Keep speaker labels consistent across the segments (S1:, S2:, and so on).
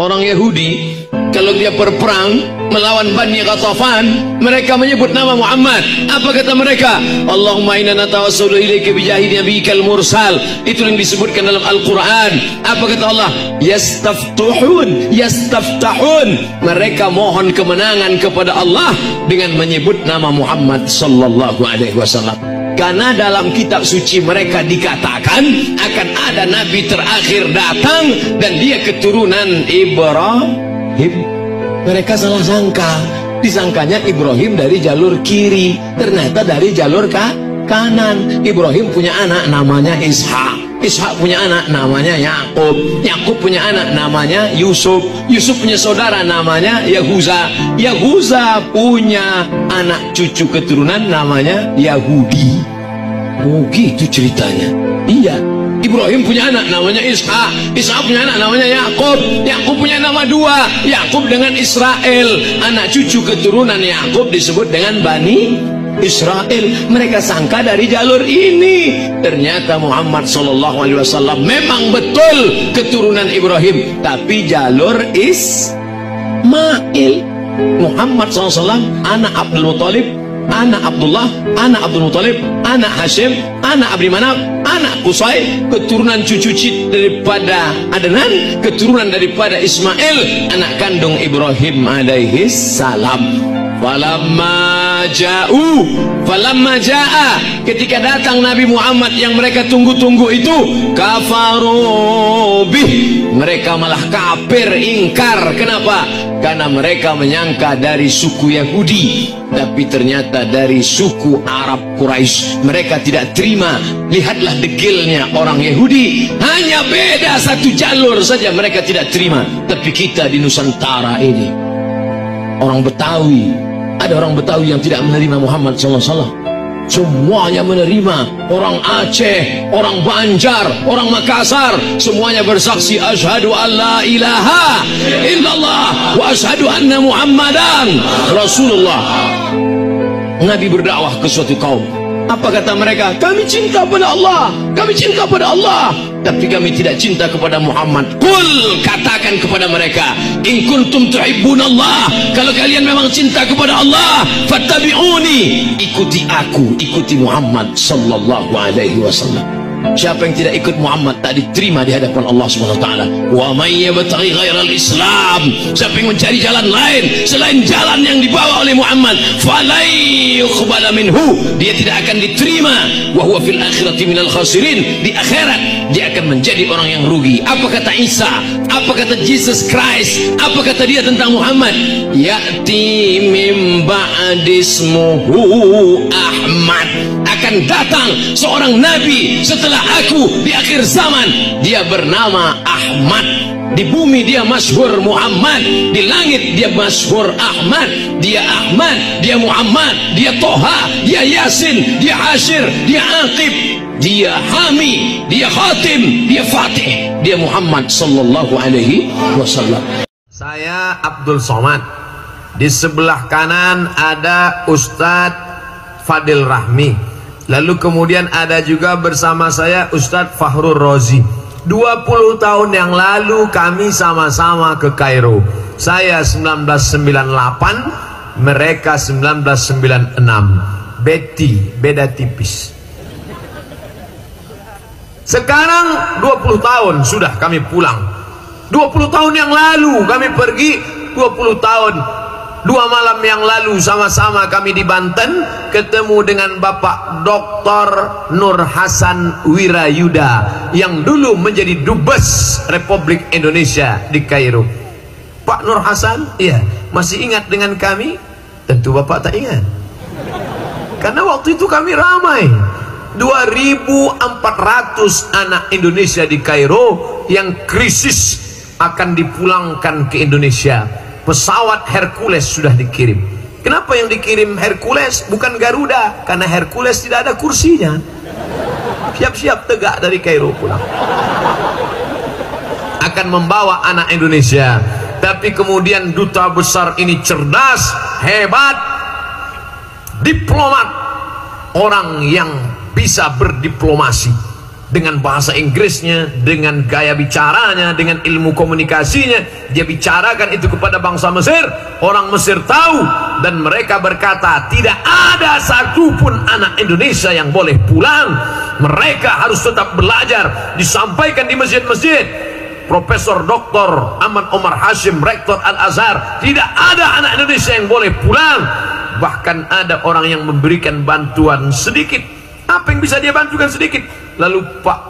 S1: Orang Yahudi kalau dia berperang melawan Bani Ghatafan, mereka menyebut nama Muhammad. Apa kata mereka? Allahumma inna natawassalu ilaika bijahi nabiyikal mursal. Itu yang disebutkan dalam Al-Quran. Apa kata Allah? Yastaftahun, yastaftahun. Mereka mohon kemenangan kepada Allah dengan menyebut nama Muhammad sallallahu alaihi wasallam. Karena dalam kitab suci mereka dikatakan akan ada nabi terakhir datang dan dia keturunan Ibrahim. Mereka salah sangka, disangkanya Ibrahim dari jalur kiri, ternyata dari jalur kanan. Ibrahim punya anak namanya Ishak, Ishak punya anak namanya Yakub, Yakub punya anak namanya Yusuf, Yusuf punya saudara namanya Yahuza, Yahuza punya anak cucu keturunan namanya Yahudi. Oh gitu ceritanya. Iya, Ibrahim punya anak namanya Ishak, Ishak punya anak namanya Yakub, Yakub punya nama dua, Yakub dengan Israel. Anak cucu keturunan Yakub disebut dengan Bani Israel. Mereka sangka dari jalur ini. Ternyata Muhammad SAW memang betul keturunan Ibrahim, tapi jalur Ismail. Muhammad SAW anak Abdul Muttalib, anak Abdullah, anak Abdul Muttalib, anak Hashim, anak Abdi Manaf, anak Qusay, keturunan cucu daripada Adnan, keturunan daripada Ismail, anak kandung Ibrahim alaihi salam. Falamma ja'u, falamma ja'a, ketika datang Nabi Muhammad yang mereka tunggu-tunggu itu, kafaru bih, mereka malah kafir, ingkar. Kenapa? Karena mereka menyangka dari suku Yahudi, tapi ternyata dari suku Arab Quraisy. Mereka tidak terima. Lihatlah degilnya orang Yahudi, hanya beda satu jalur saja mereka tidak terima. Tapi kita di Nusantara ini, orang Betawi, ada orang Betawi yang tidak menerima Muhammad SAW. Semuanya menerima. Orang Aceh, orang Banjar, orang Makassar, semuanya bersaksi asyhadu an la ilaha illallah wa asyhadu anna Muhammadan Rasulullah. Nabi berdakwah ke suatu kaum. Apa kata mereka? Kami cinta pada Allah, kami cinta pada Allah, tapi kami tidak cinta kepada Muhammad. Qul, katakan kepada mereka, in kuntum tuhibbunallah, kalau kalian memang cinta kepada Allah, fattabi'uni, ikuti aku, ikuti Muhammad sallallahu alaihi wasallam. Siapa yang tidak ikut Muhammad tak diterima di hadapan Allah SWT. Wa may yabtaghi ghairal Islam, siapa yang mencari jalan lain selain jalan yang dibawa oleh Muhammad, falai yuqbala minhu, dia tidak akan diterima. Wa huwa fil akhirati minal khasirin, di akhirat dia akan menjadi orang yang rugi. Apa kata Isa? Apa kata Jesus Christ? Apa kata dia tentang Muhammad? Ya'ti mim ba'dismuhu Ahmad, akan datang seorang nabi setelah aku di akhir zaman, dia bernama Ahmad. Di bumi dia masyhur Muhammad, di langit dia masyhur Ahmad. Dia Ahmad, dia Muhammad, dia Toha, dia Yasin, dia Hashir, dia Aqib, dia Hami, dia Khatim, dia Fatih, dia Muhammad sallallahu alaihi wasallam. Saya Abdul Somad. Di sebelah kanan ada Ustadz Fadil Rahmi. Lalu kemudian ada juga bersama saya Ustadz Fahrul Rozi. 20 tahun yang lalu kami sama-sama ke Kairo. Saya 1998, mereka 1996. Beda tipis. Sekarang 20 tahun sudah kami pulang. 20 tahun yang lalu kami pergi, 20 tahun 2 malam yang lalu sama-sama kami di Banten ketemu dengan Bapak Dr. Nur Hasan Wirayuda yang dulu menjadi Dubes Republik Indonesia di Kairo. Pak Nur Hasan, iya, masih ingat dengan kami? Tentu Bapak tak ingat, karena waktu itu kami ramai, 2.400 anak Indonesia di Kairo yang krisis akan dipulangkan ke Indonesia. Pesawat Hercules sudah dikirim. Kenapa yang dikirim Hercules bukan Garuda? Karena Hercules tidak ada kursinya. Siap-siap tegak dari Kairo pulang. Akan membawa anak Indonesia. Tapi kemudian duta besar ini cerdas, hebat, diplomat, orang yang bisa berdiplomasi. dengan bahasa Inggrisnya, dengan gaya bicaranya, dengan ilmu komunikasinya, dia bicarakan itu kepada bangsa Mesir. Orang Mesir tahu dan mereka berkata, tidak ada satupun anak Indonesia yang boleh pulang, mereka harus tetap belajar. Disampaikan di masjid-masjid. Profesor Dr. Ahmad Omar Hashim, Rektor Al-Azhar, tidak ada anak Indonesia yang boleh pulang. Bahkan ada orang yang memberikan bantuan sedikit. Apa yang bisa dia bantukan sedikit? Lalu Pak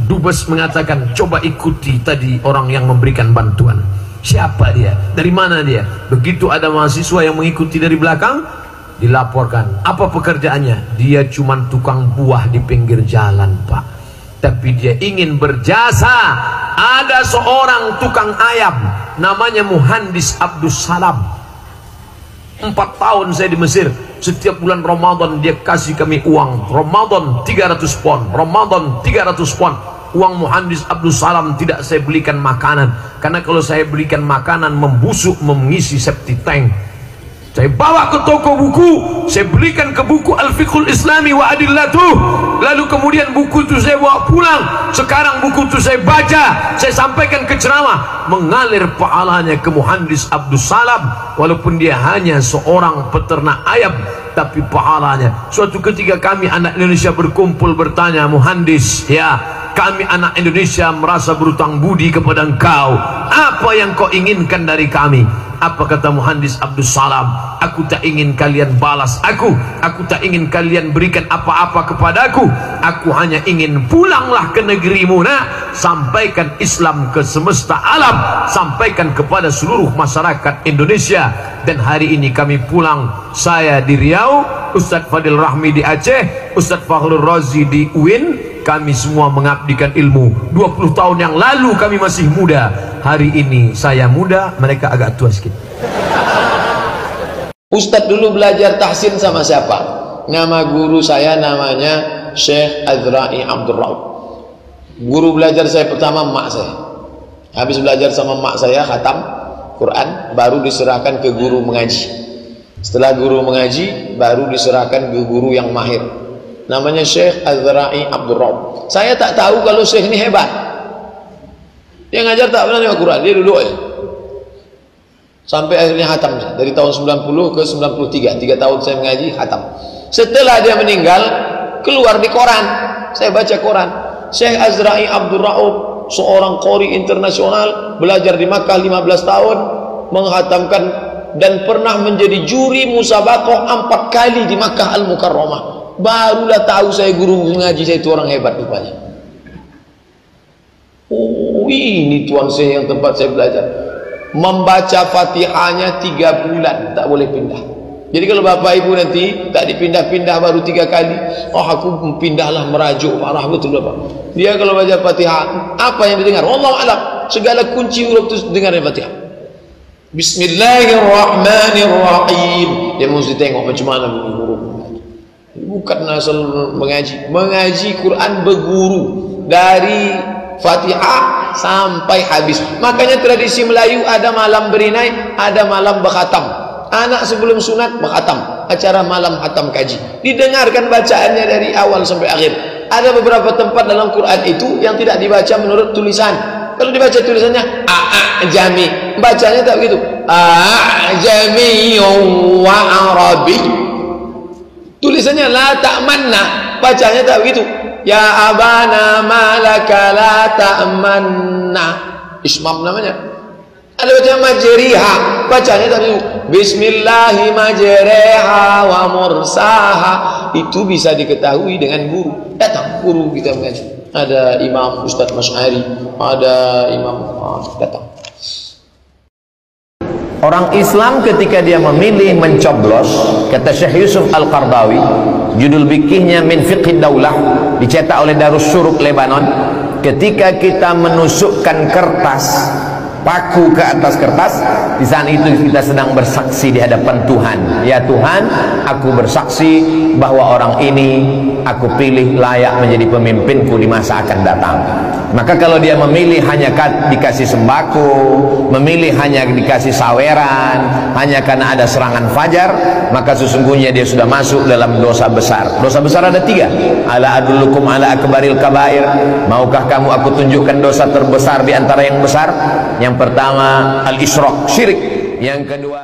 S1: Dubes mengatakan, coba ikuti tadi orang yang memberikan bantuan. Siapa dia? Dari mana dia? Begitu ada mahasiswa yang mengikuti dari belakang, dilaporkan. Apa pekerjaannya? Dia cuma tukang buah di pinggir jalan, Pak. Tapi dia ingin berjasa. Ada seorang tukang ayam, namanya Muhandis Abdus Salam. 4 tahun saya di Mesir. Setiap bulan Ramadan dia kasih kami uang. Ramadan 300 pon, Ramadan 300 pon. Uang Muhandis Abdul Salam tidak saya belikan makanan, karena kalau saya belikan makanan membusuk, mengisi septic tank. Saya bawa ke toko buku, saya belikan ke buku Al-Fiqhul Islami wa Adillatuh. Lalu kemudian buku itu saya bawa pulang. Sekarang buku itu saya baca, saya sampaikan ke ceramah. Mengalir pahalanya ke Muhandis Abdul Salam. Walaupun dia hanya seorang peternak ayam, tapi pahalanya. Suatu ketika kami anak Indonesia berkumpul bertanya, Muhandis, ya, kami anak Indonesia merasa berutang budi kepada engkau. Apa yang kau inginkan dari kami? Apa kata Muhandis Abdul Salam? Aku tak ingin kalian balas aku tak ingin kalian berikan apa-apa kepadaku. Aku hanya ingin pulanglah ke negerimu, nak. Sampaikan Islam ke semesta alam, sampaikan kepada seluruh masyarakat Indonesia. Dan hari ini kami pulang, saya di Riau, Ustadz Fadil Rahmi di Aceh, Ustadz Fakhrul Razi di UIN. Kami semua mengabdikan ilmu. 20 tahun yang lalu kami masih muda. Hari ini saya muda, mereka agak tua sedikit.
S2: Ustadz dulu belajar tahsin sama siapa? Nama guru saya namanya Syekh Azra'i Abdul Raub. Guru belajar saya pertama emak saya. Habis belajar sama emak saya khatam Quran, baru diserahkan ke guru mengaji. Setelah guru mengaji, baru diserahkan ke guru yang mahir. Namanya Syekh Azra'i Abdul Raub. Saya tak tahu kalau Syekh ini hebat. Dia ngajar tak pernah nengok Quran, dia duduk aja. Sampai akhirnya khatam. Dari tahun 90 ke 93, 3 tahun saya mengaji, khatam. Setelah dia meninggal, keluar di koran. Saya baca koran. Syekh Azra'i Abdul Raub, seorang qori internasional, belajar di Makkah 15 tahun, menghatamkan dan pernah menjadi juri musabaqah 4 kali di Makkah Al-Mukarramah. Barulah tahu saya guru mengaji saya itu orang hebat rupanya. Oh, ini tuan saya yang tempat saya belajar. Membaca Fatihahnya 3 bulan tak boleh pindah. Jadi kalau bapak ibu nanti tak dipindah-pindah baru 3 kali, oh aku pindahlah merajuk, parah betul bapak. Dia kalau baca Fatihah, apa yang didengar? Wallahu a'lam. Segala kunci huruf itu dengar di Fatihah. Bismillahirrahmanirrahim. Dia mesti tengok macam mana huruf. Bukan asal mengaji Quran berguru dari Fatihah sampai habis. Makanya tradisi Melayu ada malam berinai, ada malam berkhatam. Anak sebelum sunat berkhatam, acara malam khatam kaji. Didengarkan bacaannya dari awal sampai akhir. Ada beberapa tempat dalam Quran itu yang tidak dibaca menurut tulisan. Kalau dibaca tulisannya A'jami, bacanya tak begitu. A'jami wa Arabi. Tulisannya la ta'manna, bacanya tak begitu. Ya abana malaka la ta'manna, ismam namanya. Ada baca majriha, bacanya tak begitu. Bismillahi majriha wa mursaha. Itu bisa diketahui dengan guru. Datang guru kita mengaji. Ada Imam Ustadz Masyari, ada Imam datang.
S1: Orang Islam ketika dia memilih mencoblos, kata Syekh Yusuf Al-Qardawi, judul fikihnya Min Fiqhi Daulah, dicetak oleh Darus Syuruk Lebanon. Ketika kita menusukkan kertas, paku ke atas kertas, di saat itu kita sedang bersaksi di hadapan Tuhan. Ya Tuhan, aku bersaksi bahwa orang ini
S3: aku pilih layak menjadi pemimpinku di masa akan datang. Maka kalau dia memilih hanya dikasih sembako, memilih hanya dikasih saweran, hanya karena ada serangan fajar, maka sesungguhnya dia sudah masuk dalam dosa besar. Dosa besar ada 3. Ala adullukum ala akbaril kabair. Maukah kamu aku tunjukkan dosa terbesar di antara yang besar? Yang pertama al-isyrak, syirik. Yang kedua